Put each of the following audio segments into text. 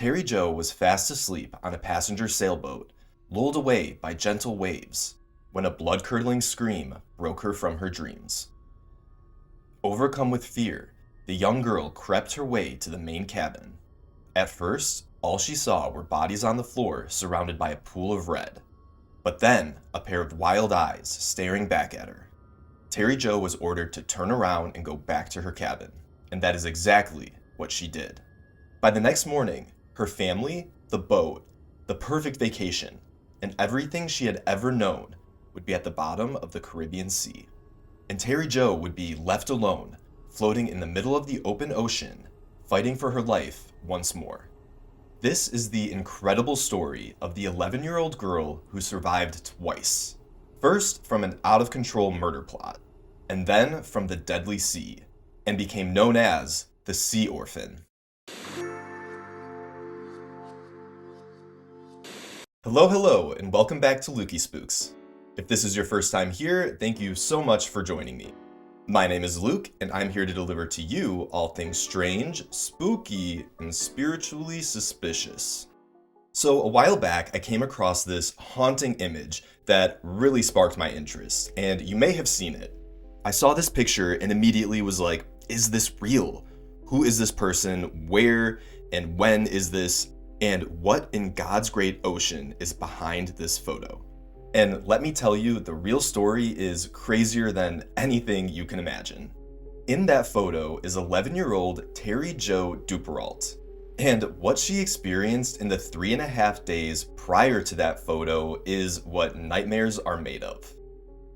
Terry Jo was fast asleep on a passenger sailboat, lulled away by gentle waves, when a blood-curdling scream broke her from her dreams. Overcome with fear, the young girl crept her way to the main cabin. At first, all she saw were bodies on the floor surrounded by a pool of red. But then, a pair of wild eyes staring back at her. Terry Jo was ordered to turn around and go back to her cabin, and that is exactly what she did. By the next morning, her family, the boat, the perfect vacation, and everything she had ever known would be at the bottom of the Caribbean Sea. And Terry Jo would be left alone, floating in the middle of the open ocean, fighting for her life once more. This is the incredible story of the 11-year-old girl who survived twice. First from an out-of-control murder plot, and then from the deadly sea, and became known as the Sea Orphan. Hello, and welcome back to Lukey Spooks. If this is your first time here, thank you so much for joining me. My name is Luke, and I'm here to deliver to you all things strange, spooky, and spiritually suspicious. So a while back, I came across this haunting image that really sparked my interest, and you may have seen it. I saw this picture and immediately was like, is this real? Who is this person? Where and when is this? And what in God's great ocean is behind this photo? And let me tell you, the real story is crazier than anything you can imagine. In that photo is 11-year-old Terry Jo Duperrault. And what she experienced in the 3.5 days prior to that photo is what nightmares are made of.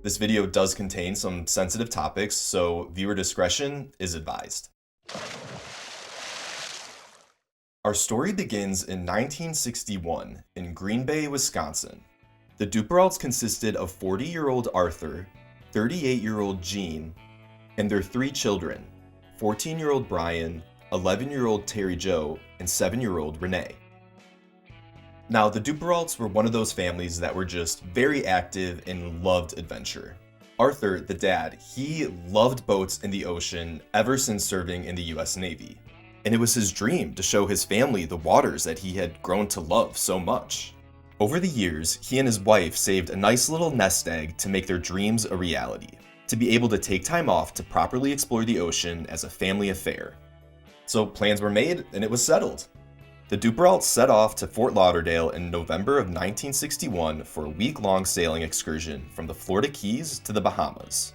This video does contain some sensitive topics, so viewer discretion is advised. Our story begins in 1961 in Green Bay, Wisconsin. The Duperraults consisted of 40-year-old Arthur, 38-year-old Jean, and their 3 children, 14-year-old Brian, 11-year-old Terry Jo, and 7-year-old Renee. Now, the Duperraults were one of those families that were just very active and loved adventure. Arthur, the dad, he loved boats in the ocean ever since serving in the US Navy. And it was his dream to show his family the waters that he had grown to love so much. Over the years, he and his wife saved a nice little nest egg to make their dreams a reality, to be able to take time off to properly explore the ocean as a family affair. So plans were made and it was settled. The Duperraults set off to Fort Lauderdale in November of 1961 for a week-long sailing excursion from the Florida Keys to the Bahamas.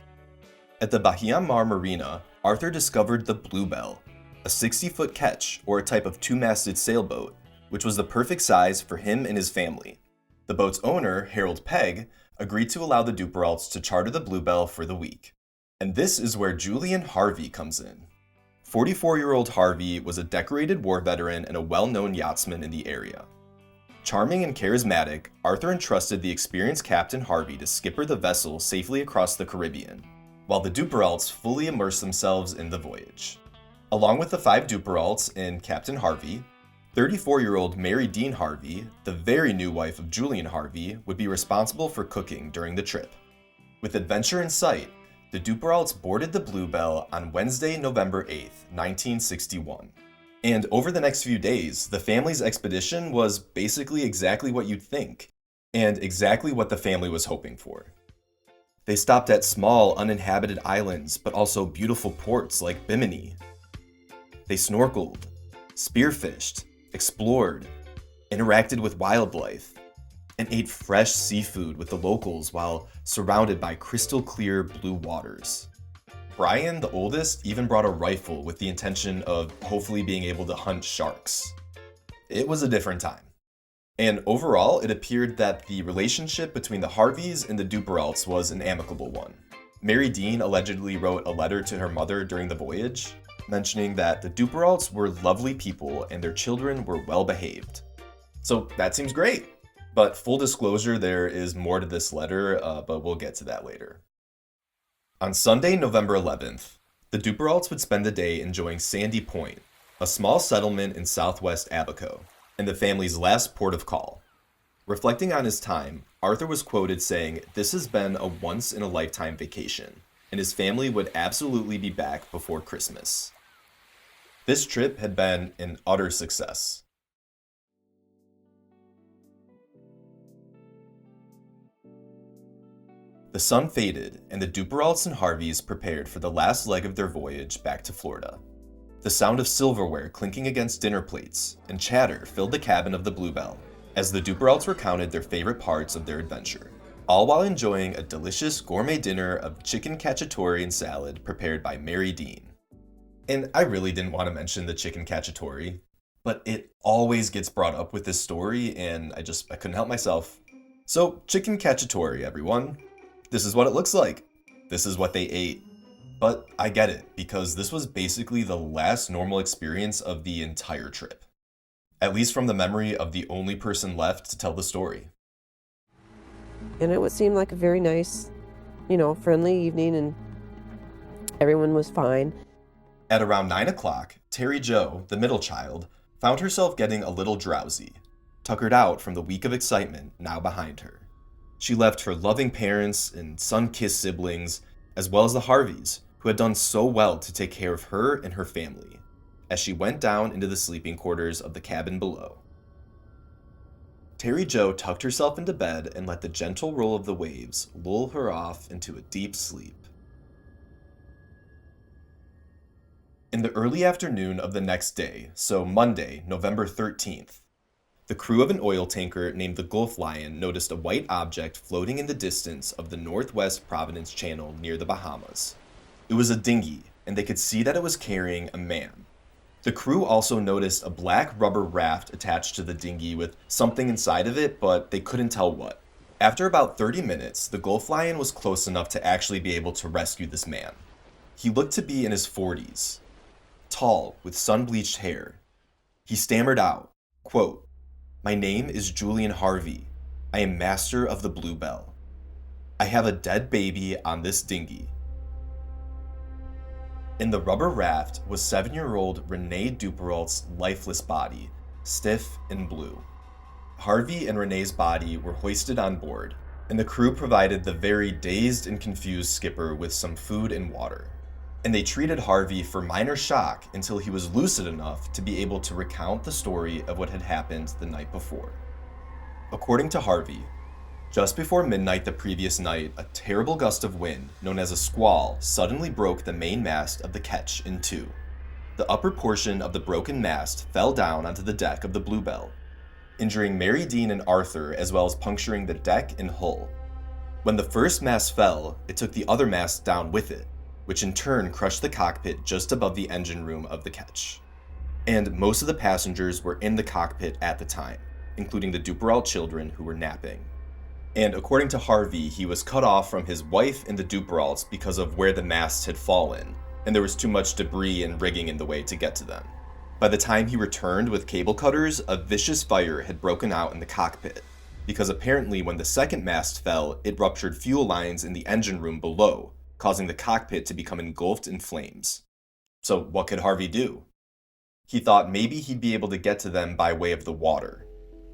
At the Bahia Mar Marina, Arthur discovered the Bluebelle, a 60-foot ketch, or a type of 2-masted sailboat, which was the perfect size for him and his family. The boat's owner, Harold Pegg, agreed to allow the Duperraults to charter the Bluebelle for the week. And this is where Julian Harvey comes in. 44-year-old Harvey was a decorated war veteran and a well-known yachtsman in the area. Charming and charismatic, Arthur entrusted the experienced Captain Harvey to skipper the vessel safely across the Caribbean, while the Duperraults fully immersed themselves in the voyage. Along with the 5 Duperraults and Captain Harvey, 34-year-old Mary Dean Harvey, the very new wife of Julian Harvey, would be responsible for cooking during the trip. With adventure in sight, the Duperraults boarded the Bluebelle on Wednesday, November 8th, 1961. And over the next few days, the family's expedition was basically exactly what you'd think, and exactly what the family was hoping for. They stopped at small, uninhabited islands, but also beautiful ports like Bimini. They snorkeled, spearfished, explored, interacted with wildlife, and ate fresh seafood with the locals while surrounded by crystal clear blue waters. Brian, the oldest, even brought a rifle with the intention of hopefully being able to hunt sharks. It was a different time. And overall, it appeared that the relationship between the Harveys and the Duperraults was an amicable one. Mary Dean allegedly wrote a letter to her mother during the voyage, mentioning that the Duperraults were lovely people and their children were well behaved. So that seems great. But full disclosure, there is more to this letter, but we'll get to that later. On Sunday, November 11th, the Duperraults would spend the day enjoying Sandy Point, a small settlement in southwest Abaco, and the family's last port of call. Reflecting on his time, Arthur was quoted saying, "This has been a once-in-a-lifetime vacation, and his family would absolutely be back before Christmas." This trip had been an utter success. The sun faded, and the Duperraults and Harveys prepared for the last leg of their voyage back to Florida. The sound of silverware clinking against dinner plates and chatter filled the cabin of the Bluebelle, as the Duperraults recounted their favorite parts of their adventure, all while enjoying a delicious gourmet dinner of chicken cacciatore and salad prepared by Mary Dean. And I really didn't want to mention the chicken cacciatore, but it always gets brought up with this story, and I couldn't help myself. So, chicken cacciatore, everyone. This is what it looks like. This is what they ate. But I get it, because this was basically the last normal experience of the entire trip. At least from the memory of the only person left to tell the story. And it would seem like a very nice, friendly evening, and everyone was fine. At around 9 o'clock, Terry Jo, the middle child, found herself getting a little drowsy, tuckered out from the week of excitement now behind her. She left her loving parents and sun-kissed siblings, as well as the Harveys, who had done so well to take care of her and her family, as she went down into the sleeping quarters of the cabin below. Terry Jo tucked herself into bed and let the gentle roll of the waves lull her off into a deep sleep. In the early afternoon of the next day, so Monday, November 13th, the crew of an oil tanker named the Gulf Lion noticed a white object floating in the distance of the Northwest Providence Channel near the Bahamas. It was a dinghy, and they could see that it was carrying a man. The crew also noticed a black rubber raft attached to the dinghy with something inside of it, but they couldn't tell what. After about 30 minutes, the Gulf Lion was close enough to actually be able to rescue this man. He looked to be in his 40s. Tall, with sun-bleached hair. He stammered out, quote, "My name is Julian Harvey. I am master of the Bluebelle. I have a dead baby on this dinghy." In the rubber raft was 7-year-old Renee Duperrault's lifeless body, stiff and blue. Harvey and Renee's body were hoisted on board, and the crew provided the very dazed and confused skipper with some food and water. And they treated Harvey for minor shock until he was lucid enough to be able to recount the story of what had happened the night before. According to Harvey, just before midnight the previous night, a terrible gust of wind, known as a squall, suddenly broke the main mast of the ketch in two. The upper portion of the broken mast fell down onto the deck of the Bluebelle, injuring Mary Dean and Arthur as well as puncturing the deck and hull. When the first mast fell, it took the other mast down with it, which in turn crushed the cockpit just above the engine room of the ketch. And most of the passengers were in the cockpit at the time, including the Duperrault children who were napping. And according to Harvey, he was cut off from his wife and the Duperraults because of where the masts had fallen, and there was too much debris and rigging in the way to get to them. By the time he returned with cable cutters, a vicious fire had broken out in the cockpit, because apparently when the second mast fell, it ruptured fuel lines in the engine room below, causing the cockpit to become engulfed in flames. So what could Harvey do? He thought maybe he'd be able to get to them by way of the water.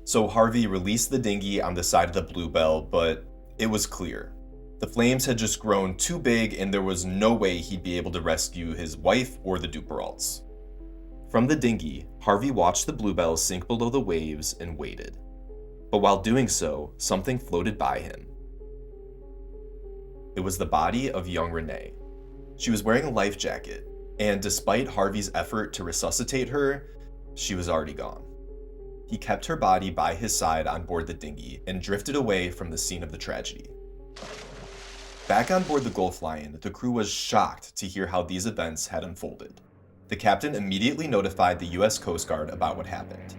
So Harvey released the dinghy on the side of the Bluebelle, but it was clear. The flames had just grown too big and there was no way he'd be able to rescue his wife or the Duperraults. From the dinghy, Harvey watched the Bluebelle sink below the waves and waited. But while doing so, something floated by him. It was the body of young Renee. She was wearing a life jacket, and despite Harvey's effort to resuscitate her, she was already gone. He kept her body by his side on board the dinghy and drifted away from the scene of the tragedy. Back on board the Gulf Lion, the crew was shocked to hear how these events had unfolded. The captain immediately notified the U.S. Coast Guard about what happened,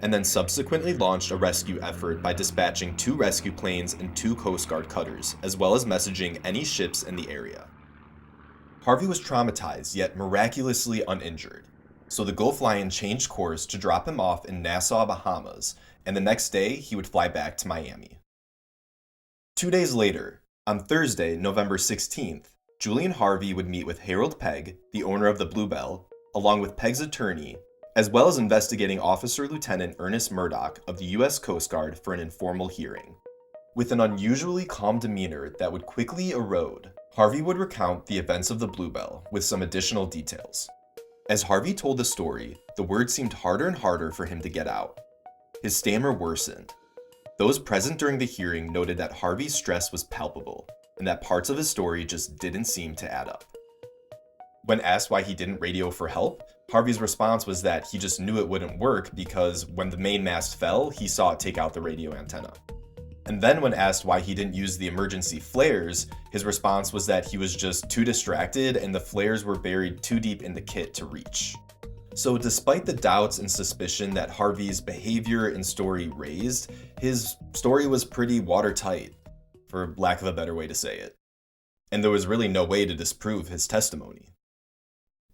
and then subsequently launched a rescue effort by dispatching 2 rescue planes and 2 Coast Guard cutters, as well as messaging any ships in the area. Harvey was traumatized, yet miraculously uninjured, so the Gulf Lion changed course to drop him off in Nassau, Bahamas, and the next day he would fly back to Miami. 2 days later, on Thursday, November 16th, Julian Harvey would meet with Harold Pegg, the owner of the Bluebelle, along with Pegg's attorney, as well as investigating Officer Lieutenant Ernest Murdoch of the U.S. Coast Guard for an informal hearing. With an unusually calm demeanor that would quickly erode, Harvey would recount the events of the Bluebelle with some additional details. As Harvey told the story, the words seemed harder and harder for him to get out. His stammer worsened. Those present during the hearing noted that Harvey's stress was palpable, and that parts of his story just didn't seem to add up. When asked why he didn't radio for help, Harvey's response was that he just knew it wouldn't work because when the main mast fell, he saw it take out the radio antenna. And then when asked why he didn't use the emergency flares, his response was that he was just too distracted and the flares were buried too deep in the kit to reach. So despite the doubts and suspicion that Harvey's behavior and story raised, his story was pretty watertight, for lack of a better way to say it. And there was really no way to disprove his testimony.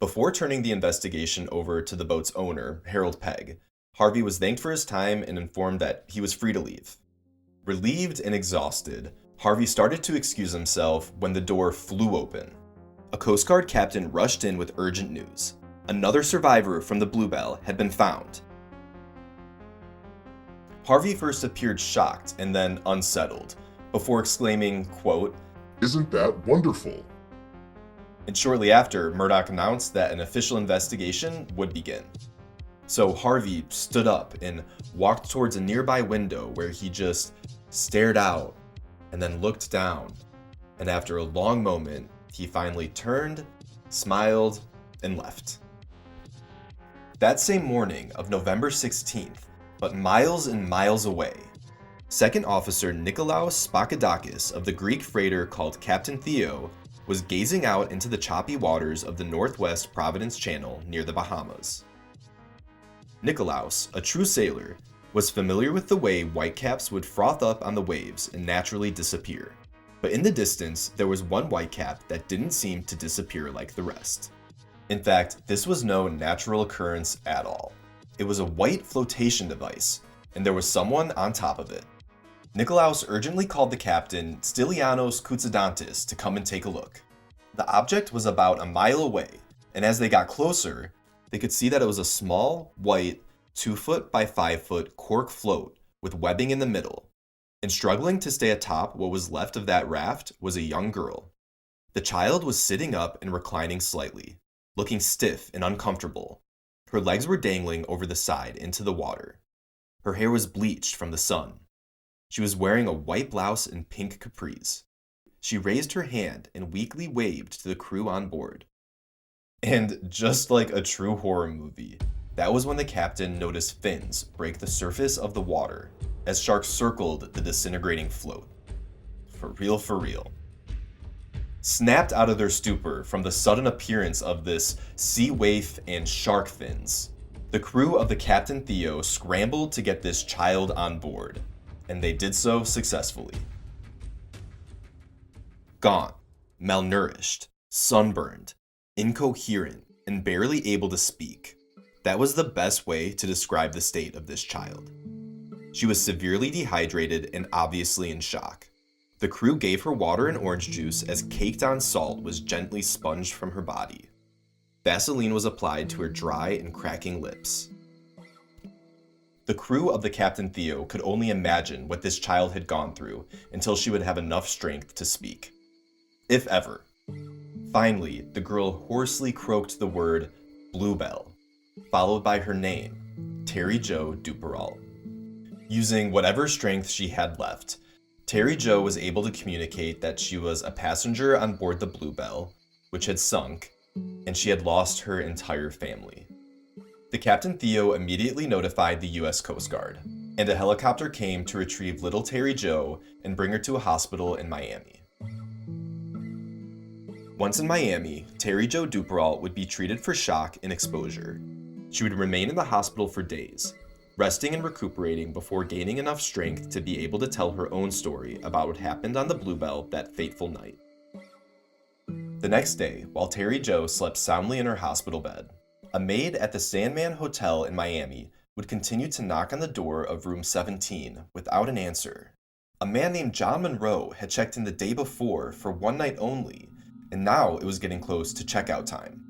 Before turning the investigation over to the boat's owner, Harold Pegg, Harvey was thanked for his time and informed that he was free to leave. Relieved and exhausted, Harvey started to excuse himself when the door flew open. A Coast Guard captain rushed in with urgent news. Another survivor from the Bluebelle had been found. Harvey first appeared shocked and then unsettled, before exclaiming, quote, "Isn't that wonderful?" And shortly after, Murdoch announced that an official investigation would begin. So Harvey stood up and walked towards a nearby window where he just stared out and then looked down. And after a long moment, he finally turned, smiled, and left. That same morning of November 16th, but miles and miles away, Second Officer Nikolaos Spakadakis of the Greek freighter called Captain Theo was gazing out into the choppy waters of the Northwest Providence Channel near the Bahamas. Nikolaos, a true sailor, was familiar with the way whitecaps would froth up on the waves and naturally disappear. But in the distance, there was one whitecap that didn't seem to disappear like the rest. In fact, this was no natural occurrence at all. It was a white flotation device, and there was someone on top of it. Nikolaos urgently called the captain, Stylianos Koutsadantis, to come and take a look. The object was about a mile away, and as they got closer, they could see that it was a small, white, 2-foot by 5-foot cork float with webbing in the middle, and struggling to stay atop what was left of that raft was a young girl. The child was sitting up and reclining slightly, looking stiff and uncomfortable. Her legs were dangling over the side into the water. Her hair was bleached from the sun. She was wearing a white blouse and pink capris. She raised her hand and weakly waved to the crew on board. And just like a true horror movie, that was when the captain noticed fins break the surface of the water as sharks circled the disintegrating float. For real, for real. Snapped out of their stupor from the sudden appearance of this sea waif and shark fins, the crew of the Captain Theo scrambled to get this child on board, and they did so successfully. Gaunt, malnourished, sunburned, incoherent, and barely able to speak. That was the best way to describe the state of this child. She was severely dehydrated and obviously in shock. The crew gave her water and orange juice as caked-on salt was gently sponged from her body. Vaseline was applied to her dry and cracking lips. The crew of the Captain Theo could only imagine what this child had gone through until she would have enough strength to speak. If ever. Finally, the girl hoarsely croaked the word Bluebelle, followed by her name, Terry Jo Duperrault. Using whatever strength she had left, Terry Jo was able to communicate that she was a passenger on board the Bluebelle, which had sunk, and she had lost her entire family. The Captain Theo immediately notified the U.S. Coast Guard, and a helicopter came to retrieve little Terry Jo and bring her to a hospital in Miami. Once in Miami, Terry Jo Duperrault would be treated for shock and exposure. She would remain in the hospital for days, resting and recuperating before gaining enough strength to be able to tell her own story about what happened on the Bluebelle that fateful night. The next day, while Terry Jo slept soundly in her hospital bed, a maid at the Sandman Hotel in Miami would continue to knock on the door of room 17 without an answer. A man named John Monroe had checked in the day before for one night only, and now it was getting close to checkout time.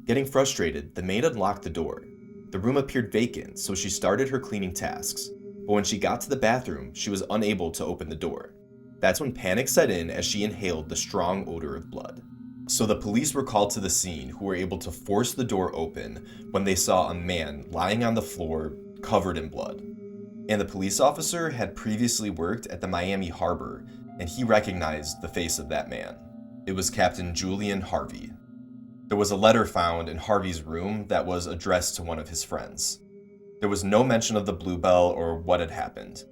Getting frustrated, the maid unlocked the door. The room appeared vacant, so she started her cleaning tasks, but when she got to the bathroom, she was unable to open the door. That's when panic set in as she inhaled the strong odor of blood. So the police were called to the scene, who were able to force the door open when they saw a man lying on the floor covered in blood. And the police officer had previously worked at the Miami harbor and he recognized the face of that man. It was Captain Julian Harvey. There was a letter found in Harvey's room that was addressed to one of his friends. There was no mention of the Bluebelle or what had happened.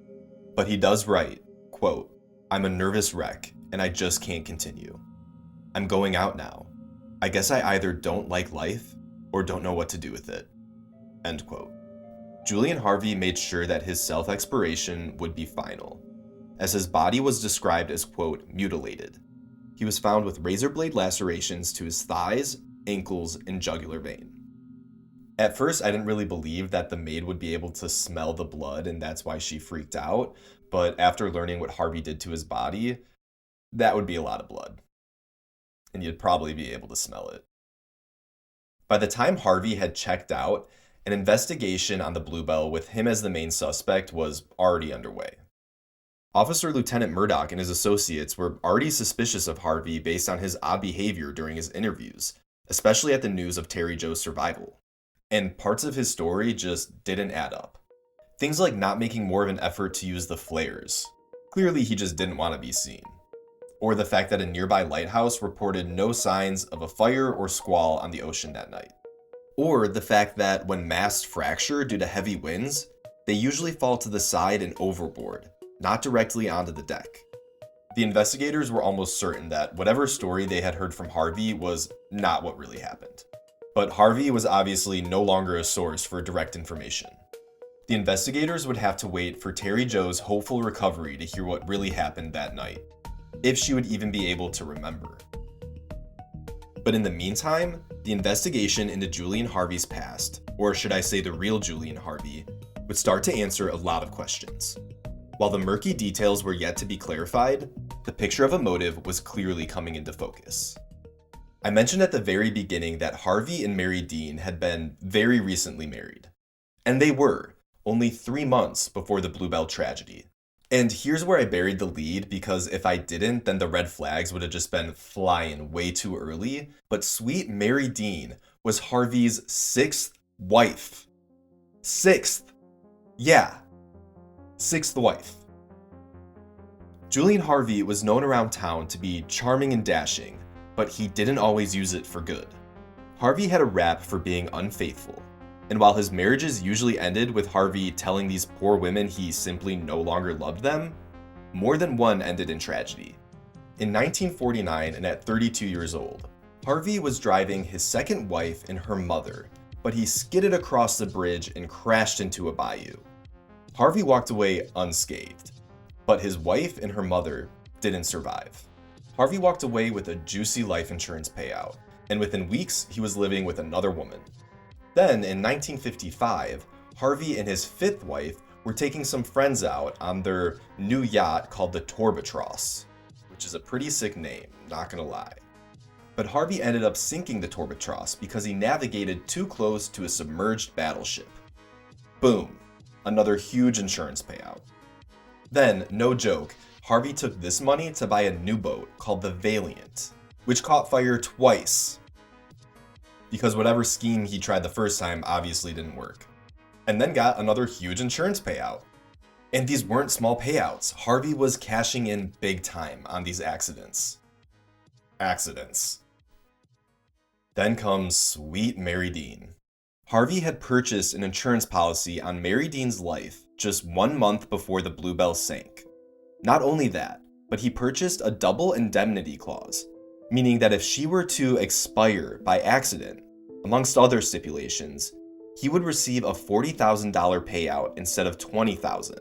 But he does write, quote, "I'm a nervous wreck, and I just can't continue. I'm going out now. I guess I either don't like life or don't know what to do with it." End quote. Julian Harvey made sure that his self-expiration would be final, as his body was described as, quote, mutilated. He was found with razor blade lacerations to his thighs, ankles, and jugular vein. At first, I didn't really believe that the maid would be able to smell the blood and that's why she freaked out, but after learning what Harvey did to his body, that would be a lot of blood. And you'd probably be able to smell it. By the time Harvey had checked out, an investigation on the Bluebelle with him as the main suspect was already underway. Officer Lieutenant Murdoch and his associates were already suspicious of Harvey based on his odd behavior during his interviews, especially at the news of Terry Jo's survival. And parts of his story just didn't add up. Things like not making more of an effort to use the flares. Clearly he just didn't want to be seen. Or the fact that a nearby lighthouse reported no signs of a fire or squall on the ocean that night. Or the fact that when masts fracture due to heavy winds, they usually fall to the side and overboard, not directly onto the deck. The investigators were almost certain that whatever story they had heard from Harvey was not what really happened. But Harvey was obviously no longer a source for direct information. The investigators would have to wait for Terry Jo's hopeful recovery to hear what really happened that night, if she would even be able to remember. But in the meantime, the investigation into Julian Harvey's past, or should I say the real Julian Harvey, would start to answer a lot of questions. While the murky details were yet to be clarified, the picture of a motive was clearly coming into focus. I mentioned at the very beginning that Harvey and Mary Dean had been very recently married. And they were, only 3 months before the Bluebelle tragedy. And here's where I buried the lead, because if I didn't, then the red flags would have just been flying way too early. But sweet Mary Dean was Harvey's 6th wife. 6th. Yeah. 6th wife. Julian Harvey was known around town to be charming and dashing, but he didn't always use it for good. Harvey had a rap for being unfaithful, and while his marriages usually ended with Harvey telling these poor women he simply no longer loved them, more than one ended in tragedy. In 1949, and at 32 years old, Harvey was driving his second wife and her mother, but he skidded across the bridge and crashed into a bayou. Harvey walked away unscathed, but his wife and her mother didn't survive. Harvey walked away with a juicy life insurance payout, and within weeks, he was living with another woman. Then, in 1955, Harvey and his 5th wife were taking some friends out on their new yacht called the Torbatros, which is a pretty sick name, not gonna lie. But Harvey ended up sinking the Torbatros because he navigated too close to a submerged battleship. Boom, another huge insurance payout. Then, no joke, Harvey took this money to buy a new boat called the Valiant, which caught fire twice, because whatever scheme he tried the first time obviously didn't work, and then got another huge insurance payout. And these weren't small payouts. Harvey was cashing in big time on these accidents. Then comes sweet Mary Dean. Harvey had purchased an insurance policy on Mary Dean's life just 1 month before the Bluebelle sank. Not only that, but he purchased a double indemnity clause, meaning that if she were to expire by accident, amongst other stipulations, he would receive a $40,000 payout instead of $20,000,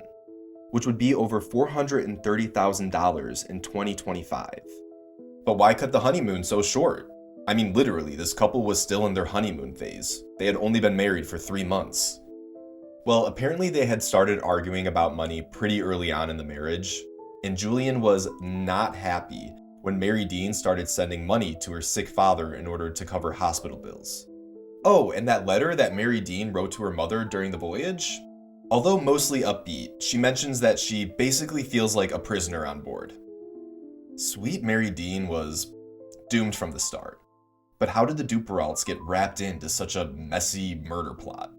which would be over $430,000 in 2025. But why cut the honeymoon so short? I mean, literally, this couple was still in their honeymoon phase. They had only been married for 3 months. Well, apparently they had started arguing about money pretty early on in the marriage, and Julian was not happy when Mary Dean started sending money to her sick father in order to cover hospital bills. Oh, and that letter that Mary Dean wrote to her mother during the voyage? Although mostly upbeat, she mentions that she basically feels like a prisoner on board. Sweet Mary Dean was doomed from the start. But how did the Duperraults get wrapped into such a messy murder plot?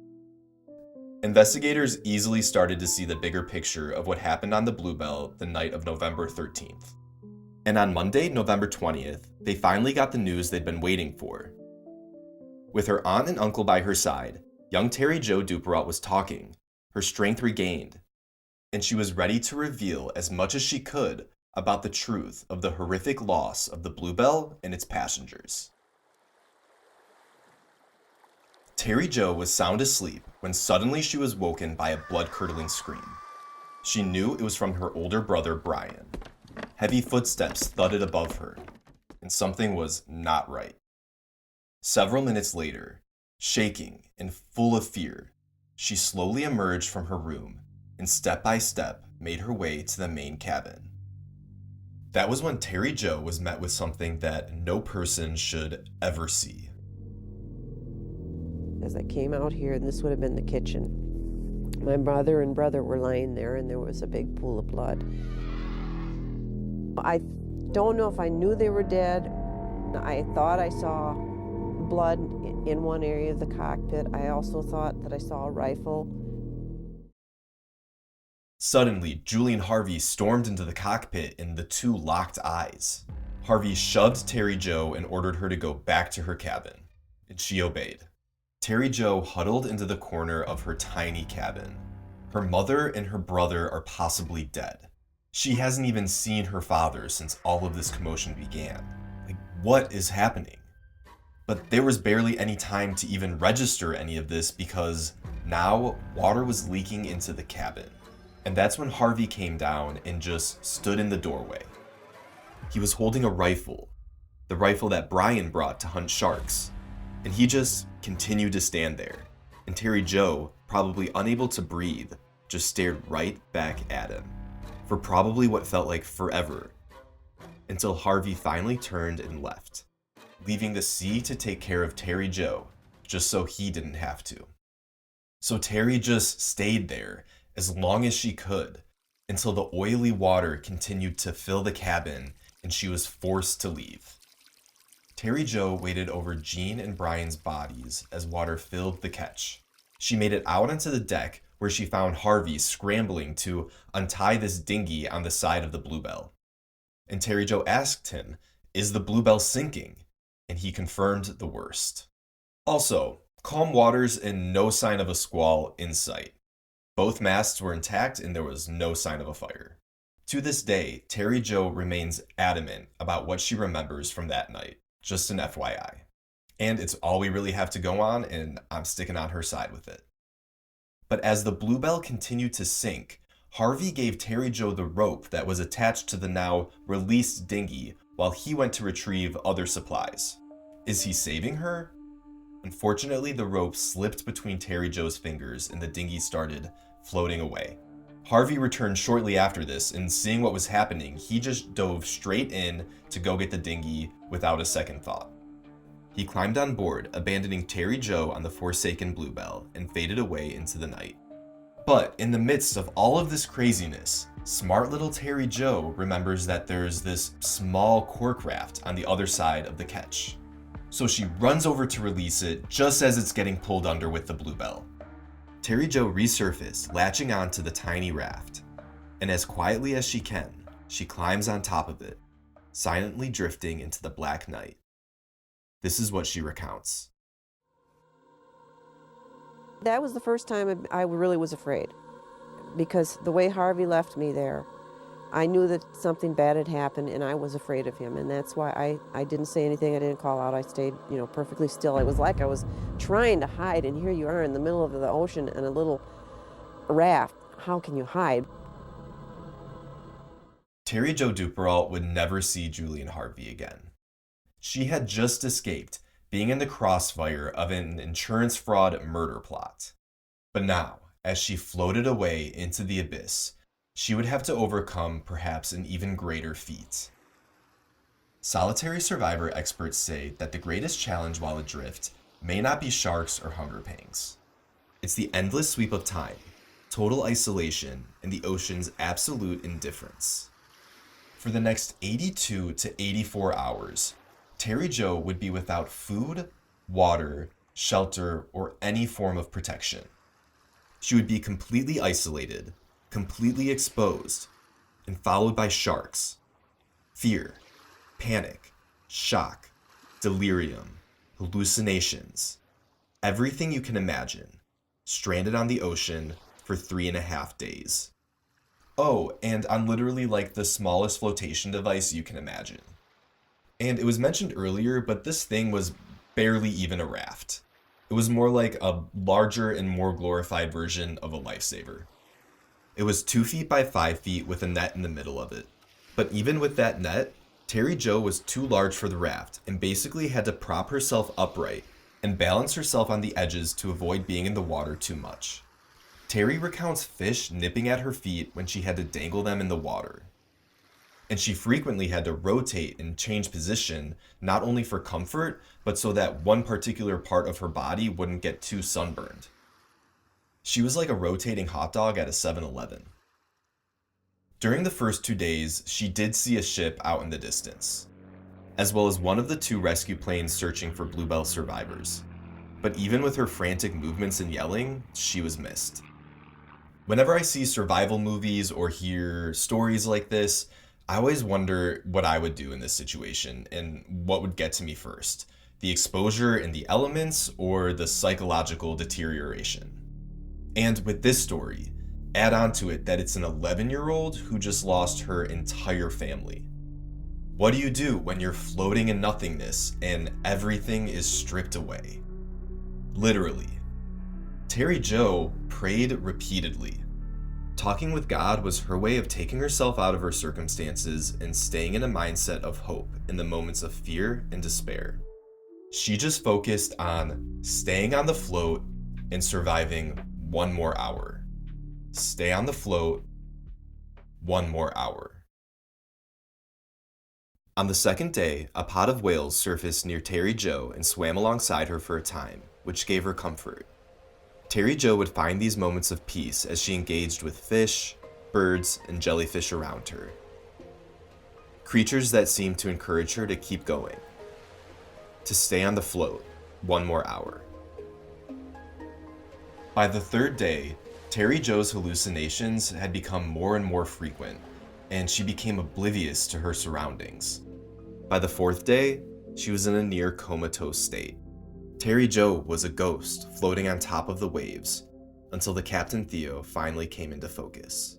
Investigators easily started to see the bigger picture of what happened on the Bluebelle the night of November 13th. And on Monday, November 20th, they finally got the news they'd been waiting for. With her aunt and uncle by her side, young Terry Jo Duperrault was talking, her strength regained, and she was ready to reveal as much as she could about the truth of the horrific loss of the Bluebelle and its passengers. Terry Jo was sound asleep when suddenly she was woken by a blood-curdling scream. She knew it was from her older brother, Brian. Heavy footsteps thudded above her, and something was not right. Several minutes later, shaking and full of fear, she slowly emerged from her room and step by step made her way to the main cabin. That was when Terry Jo was met with something that no person should ever see. As I came out here, and this would have been the kitchen, my mother and brother were lying there, and there was a big pool of blood. I don't know if I knew they were dead. I thought I saw blood in one area of the cockpit. I also thought that I saw a rifle. Suddenly, Julie and Harvey stormed into the cockpit and the two locked eyes. Harvey shoved Terry Jo and ordered her to go back to her cabin, and she obeyed. Terry Jo huddled into the corner of her tiny cabin. Her mother and her brother are possibly dead. She hasn't even seen her father since all of this commotion began. Like, what is happening? But there was barely any time to even register any of this because now water was leaking into the cabin. And that's when Harvey came down and just stood in the doorway. He was holding a rifle, the rifle that Brian brought to hunt sharks. And he just continued to stand there. And Terry Jo, probably unable to breathe, just stared right back at him for probably what felt like forever, until Harvey finally turned and left, leaving the sea to take care of Terry Jo, just so he didn't have to. So Terry just stayed there as long as she could, until the oily water continued to fill the cabin and she was forced to leave. Terry Jo waited over Jean and Brian's bodies as water filled the ketch. She made it out onto the deck where she found Harvey scrambling to untie this dinghy on the side of the Bluebelle. And Terry Jo asked him, "Is the Bluebelle sinking?" And he confirmed the worst. Also, calm waters and no sign of a squall in sight. Both masts were intact and there was no sign of a fire. To this day, Terry Jo remains adamant about what she remembers from that night. Just an FYI. And it's all we really have to go on, and I'm sticking on her side with it. But as the Bluebelle continued to sink, Harvey gave Terry Jo the rope that was attached to the now released dinghy while he went to retrieve other supplies. Is he saving her? Unfortunately, the rope slipped between Terry Jo's fingers and the dinghy started floating away. Harvey returned shortly after this, and seeing what was happening, he just dove straight in to go get the dinghy without a second thought. He climbed on board, abandoning Terry Jo on the forsaken Bluebelle, and faded away into the night. But in the midst of all of this craziness, smart little Terry Jo remembers that there's this small cork raft on the other side of the ketch. So she runs over to release it just as it's getting pulled under with the Bluebelle. Terry Jo resurfaced, latching onto the tiny raft, and as quietly as she can, she climbs on top of it, silently drifting into the black night. This is what she recounts. That was the first time I really was afraid, because the way Harvey left me there, I knew that something bad had happened, and I was afraid of him, and that's why I didn't say anything. I didn't call out. I stayed, perfectly still. It was like I was trying to hide, and here you are in the middle of the ocean in a little raft. How can you hide? Terry Jo Duperrault would never see Julie and Harvey again. She had just escaped being in the crossfire of an insurance fraud murder plot. But now, as she floated away into the abyss, she would have to overcome perhaps an even greater feat. Solitary survivor experts say that the greatest challenge while adrift may not be sharks or hunger pangs. It's the endless sweep of time, total isolation, and the ocean's absolute indifference. For the next 82 to 84 hours, Terry Jo would be without food, water, shelter, or any form of protection. She would be completely isolated, completely exposed, and followed by sharks. Fear, panic, shock, delirium, hallucinations, everything you can imagine, stranded on the ocean for 3.5 days. Oh, and on literally like the smallest flotation device you can imagine. And it was mentioned earlier, but this thing was barely even a raft. It was more like a larger and more glorified version of a lifesaver. It was 2 feet by 5 feet with a net in the middle of it. But even with that net, Terry Jo was too large for the raft and basically had to prop herself upright and balance herself on the edges to avoid being in the water too much. Terry recounts fish nipping at her feet when she had to dangle them in the water. And she frequently had to rotate and change position, not only for comfort, but so that one particular part of her body wouldn't get too sunburned. She was like a rotating hot dog at a 7-Eleven. During the first 2 days, she did see a ship out in the distance, as well as one of the 2 rescue planes searching for Bluebelle survivors. But even with her frantic movements and yelling, she was missed. Whenever I see survival movies or hear stories like this, I always wonder what I would do in this situation and what would get to me first, the exposure in the elements or the psychological deterioration. And with this story, add on to it that it's an 11-year-old who just lost her entire family. What do you do when you're floating in nothingness and everything is stripped away? Literally. Terry Jo prayed repeatedly. Talking with God was her way of taking herself out of her circumstances and staying in a mindset of hope in the moments of fear and despair. She just focused on staying on the float and surviving 1 more hour. Stay on the float 1 more hour. On the 2nd day, a pod of whales surfaced near Terry Jo and swam alongside her for a time, which gave her comfort. Terry Jo would find these moments of peace as she engaged with fish, birds, and jellyfish around her. Creatures that seemed to encourage her to keep going. To stay on the float 1 more hour. By the 3rd day, Terry Jo's hallucinations had become more and more frequent, and she became oblivious to her surroundings. By the 4th day, she was in a near comatose state. Terry Jo was a ghost floating on top of the waves until the Captain Theo finally came into focus.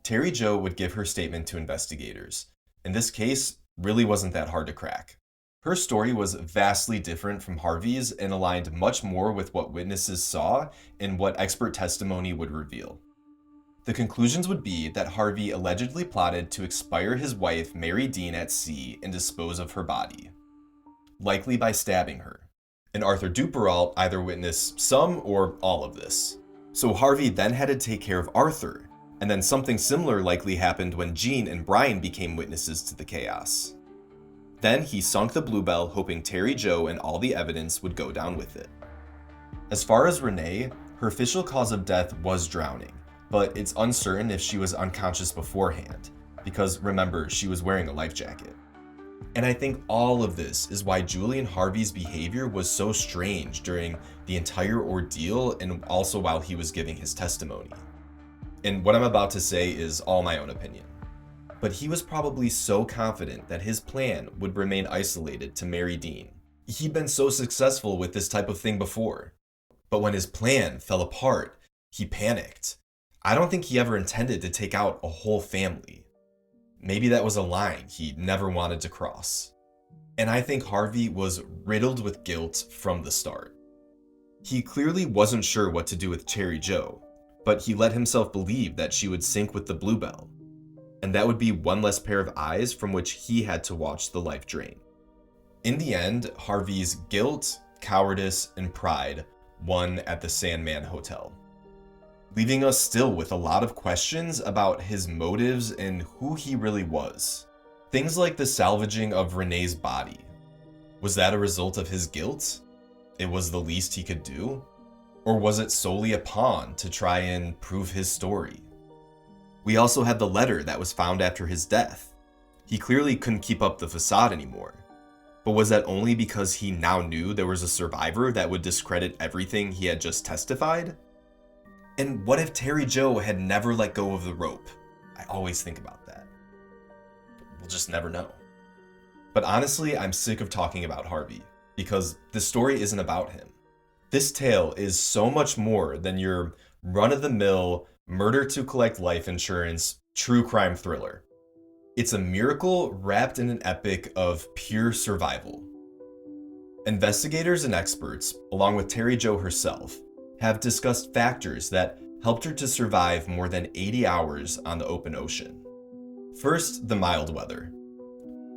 Terry Jo would give her statement to investigators. In this case, really wasn't that hard to crack. Her story was vastly different from Harvey's and aligned much more with what witnesses saw and what expert testimony would reveal. The conclusions would be that Harvey allegedly plotted to expire his wife Mary Dean at sea and dispose of her body, likely by stabbing her. And Rder Duperrault either witnessed some or all of this. So Harvey then had to take care of Arthur, and then something similar likely happened when Jean and Brian became witnesses to the chaos. Then he sunk the Bluebelle, hoping Terry Jo and all the evidence would go down with it. As far as Renee, her official cause of death was drowning, but it's uncertain if she was unconscious beforehand, because remember, she was wearing a life jacket. And I think all of this is why Julian Harvey's behavior was so strange during the entire ordeal and also while he was giving his testimony. And what I'm about to say is all my own opinion. But he was probably so confident that his plan would remain isolated to Mary Dean. He'd been so successful with this type of thing before. But when his plan fell apart, he panicked. I don't think he ever intended to take out a whole family. Maybe that was a line he never wanted to cross. And I think Harvey was riddled with guilt from the start. He clearly wasn't sure what to do with Terry Jo, but he let himself believe that she would sink with the Bluebelle. And that would be one less pair of eyes from which he had to watch the life drain. In the end, Harvey's guilt, cowardice, and pride won at the Sandman Hotel, leaving us still with a lot of questions about his motives and who he really was. Things like the salvaging of Renee's body. Was that a result of his guilt? It was the least he could do? Or was it solely a pawn to try and prove his story? We also had the letter that was found after his death. He clearly couldn't keep up the facade anymore. But was that only because he now knew there was a survivor that would discredit everything he had just testified? And what if Terry Jo had never let go of the rope? I always think about that. We'll just never know. But honestly, I'm sick of talking about Harvey, because this story isn't about him. This tale is so much more than your run-of-the-mill, murder to collect life insurance, true crime thriller. It's a miracle wrapped in an epic of pure survival. Investigators and experts, along with Terry Jo herself, have discussed factors that helped her to survive more than 80 hours on the open ocean. First, the mild weather.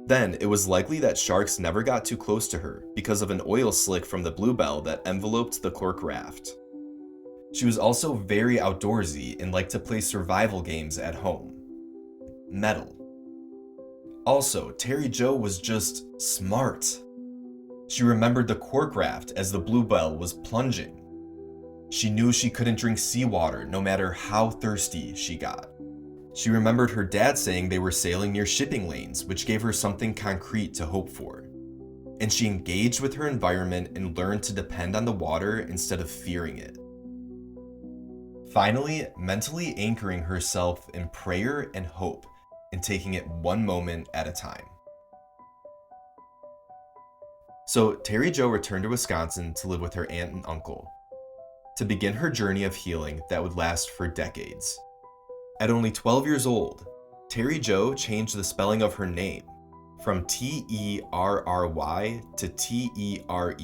Then, it was likely that sharks never got too close to her because of an oil slick from the Bluebelle that enveloped the cork raft. She was also very outdoorsy and liked to play survival games at home. Metal. Also, Terry Jo was just smart. She remembered the cork raft as the Bluebelle was plunging. She knew she couldn't drink seawater no matter how thirsty she got. She remembered her dad saying they were sailing near shipping lanes, which gave her something concrete to hope for. And she engaged with her environment and learned to depend on the water instead of fearing it. Finally, mentally anchoring herself in prayer and hope and taking it one moment at a time. So Terry Jo returned to Wisconsin to live with her aunt and uncle, to begin her journey of healing that would last for decades. At only 12 years old, Terry Jo changed the spelling of her name from Terry to Tre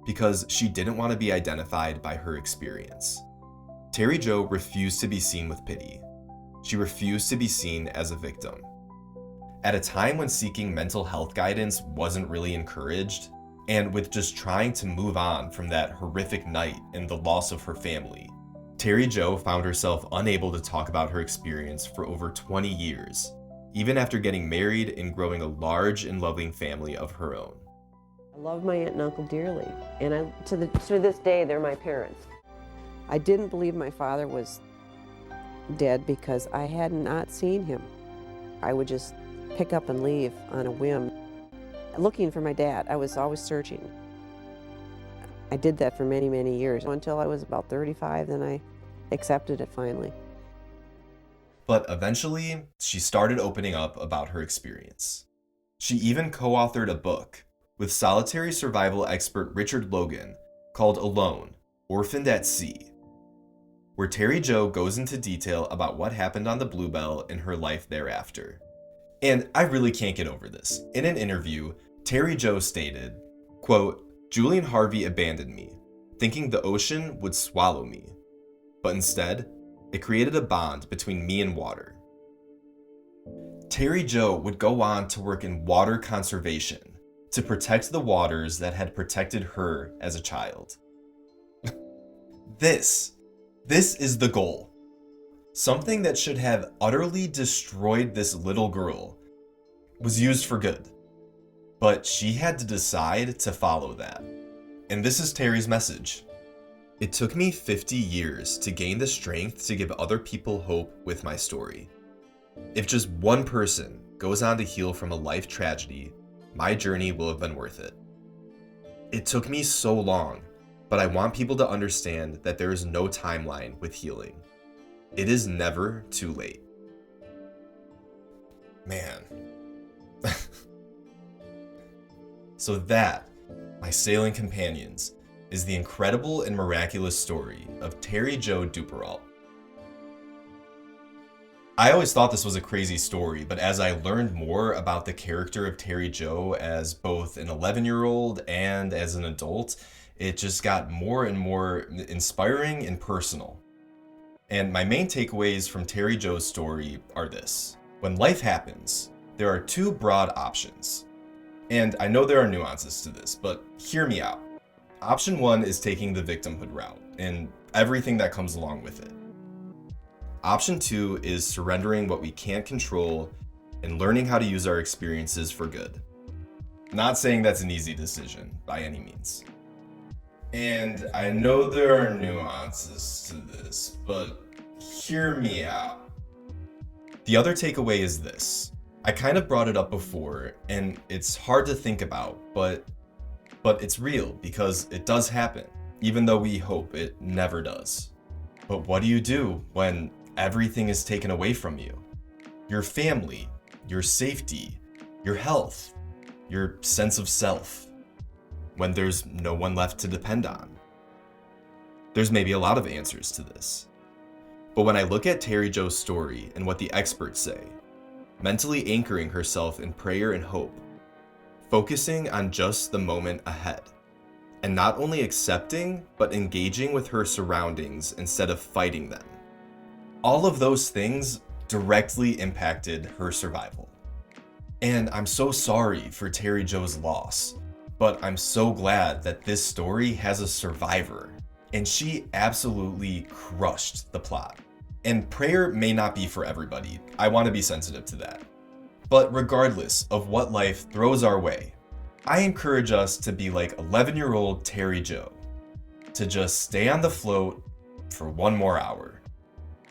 because she didn't want to be identified by her experience. Terry Jo refused to be seen with pity. She refused to be seen as a victim. At a time when seeking mental health guidance wasn't really encouraged, and with just trying to move on from that horrific night and the loss of her family, Terry Jo found herself unable to talk about her experience for over 20 years, even after getting married and growing a large and loving family of her own. I love my aunt and uncle dearly, and to this day, they're my parents. I didn't believe my father was dead because I had not seen him. I would just pick up and leave on a whim, looking for my dad. I was always searching. I did that for many, many years until I was about 35, then I accepted it finally. But eventually, she started opening up about her experience. She even co-authored a book with solitary survival expert Richard Logan called Alone, Orphaned at Sea, where Terry Jo goes into detail about what happened on the Bluebelle and her life thereafter. And I really can't get over this. In an interview, Terry Jo stated, quote, "Julian Harvey abandoned me, thinking the ocean would swallow me. But instead, it created a bond between me and water." Terry Jo would go on to work in water conservation to protect the waters that had protected her as a child. This is the goal. Something that should have utterly destroyed this little girl was used for good. But she had to decide to follow that. And this is Terry's message. It took me 50 years to gain the strength to give other people hope with my story. If just one person goes on to heal from a life tragedy, my journey will have been worth it. It took me so long, but I want people to understand that there is no timeline with healing. It is never too late. Man. So that, my sailing companions, is the incredible and miraculous story of Terry Jo Duperrault. I always thought this was a crazy story, but as I learned more about the character of Terry Jo as both an 11-year-old and as an adult, it just got more and more inspiring and personal. And my main takeaways from Terry Jo's story are this. When life happens, there are two broad options. And I know there are nuances to this, but hear me out. Option one is taking the victimhood route and everything that comes along with it. Option two is surrendering what we can't control and learning how to use our experiences for good. Not saying that's an easy decision by any means. And I know there are nuances to this, but hear me out. The other takeaway is this. I kind of brought it up before, and it's hard to think about, but it's real because it does happen, even though we hope it never does. But what do you do when everything is taken away from you? Your family, your safety, your health, your sense of self. When there's no one left to depend on. There's maybe a lot of answers to this. But when I look at Terry Jo's story and what the experts say, mentally anchoring herself in prayer and hope, focusing on just the moment ahead, and not only accepting, but engaging with her surroundings instead of fighting them. All of those things directly impacted her survival. And I'm so sorry for Terry Jo's loss, but I'm so glad that this story has a survivor, and she absolutely crushed the plot. And prayer may not be for everybody. I want to be sensitive to that. But regardless of what life throws our way, I encourage us to be like 11-year-old Terry Jo, to just stay on the float for one more hour.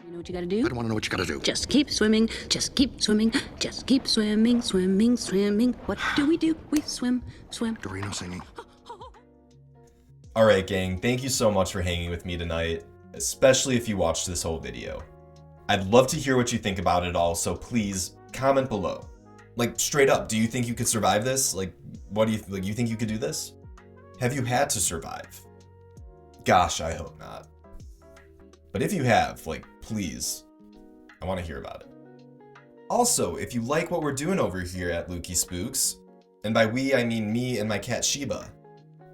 You know what you gotta do? I don't want to know what you gotta do. Just keep swimming, just keep swimming, just keep swimming, swimming, swimming. What do? We swim, swim. Dorino singing. Alright gang, thank you so much for hanging with me tonight, especially if you watched this whole video. I'd love to hear what you think about it all, so please comment below. Like, straight up, do you think you could survive this? Like, what do you, you think you could do this? Have you had to survive? Gosh, I hope not. But if you have, please, I want to hear about it. Also, if you like what we're doing over here at Lukey Spooks, and by we, I mean me and my cat Sheba,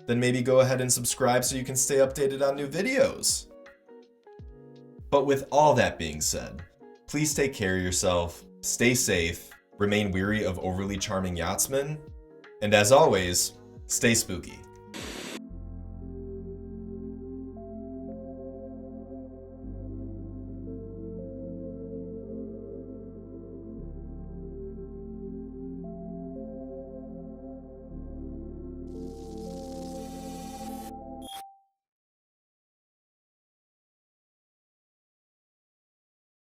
then maybe go ahead and subscribe so you can stay updated on new videos. But with all that being said, please take care of yourself, stay safe, remain weary of overly charming yachtsmen, and as always, stay spooky.